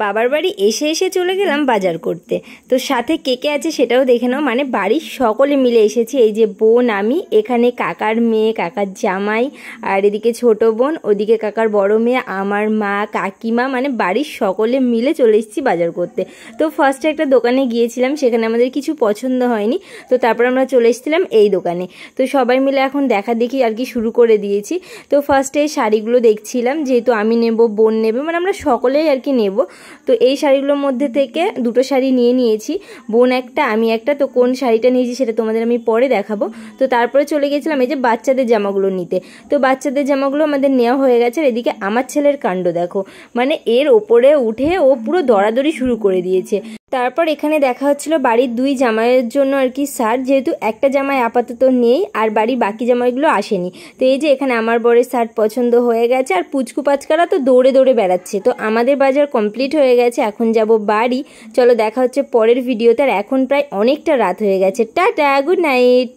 বাবার বাড়ি এসে এসে চলে গেলাম বাজার করতে। তো সাথে কে কে আছে সেটাও দেখে নাও, মানে বাড়ির সকলে মিলে এসেছি। এই যে বোন, আমি, এখানে কাকার মেয়ে, কাকার জামাই, আর এদিকে ছোট বোন, ওদিকে কাকার বড় মেয়ে, আমার মা, কাকিমা, মানে বাড়ির সকলে মিলে চলে এসেছি বাজার করতে। তো ফার্স্টে একটা দোকানে গিয়েছিলাম, সেখানে আমাদের কিছু পছন্দ হয়নি, তো তারপর আমরা চলে এসেছিলাম এই দোকানে। তো সবাই মিলে এখন দেখা দেখি আর কি শুরু করে দিয়েছি। তো ফার্স্টে শাড়িগুলো দেখছিলাম, যেহেতু আমি নেব, বোন নেবে, মানে আমরা সকলেই আর কি নেব। তো এই শাড়িগুলোর মধ্যে থেকে দুটো শাড়ি নিয়ে নিয়েছি, বোন একটা, আমি একটা। তো কোন শাড়িটা নিয়েছি সেটা তোমাদের আমি পরে দেখাবো। তো তারপরে চলে গেছিলাম এই যে বাচ্চাদের জামাগুলো নিতে। তো বাচ্চাদের জামাগুলো আমাদের নেওয়া হয়ে গেছে। আর এদিকে আমার ছেলের কাণ্ড দেখো, মানে এর ওপরে উঠে ও পুরো দৌড়াদৌড়ি শুরু করে দিয়েছে। তারপর এখানে দেখা হচ্ছিল বাড়ির দুই জামাইয়ের জন্য আর কি শার্ট, যেহেতু একটা জামাই আপাতত নেই আর বাড়ির বাকি জামাইগুলো আসেনি। তো এই যে এখানে আমার বরের শার্ট পছন্দ হয়ে গেছে, আর পুচকু পাচকারা তো দৌড়ে দৌড়ে বেড়াচ্ছে। তো আমাদের বাজার কমপ্লিট হয়ে গেছে, এখন যাব বাড়ি। চলো দেখা হচ্ছে পরের ভিডিওতে। আর এখন প্রায় অনেকটা রাত হয়ে গেছে। Tata, good night.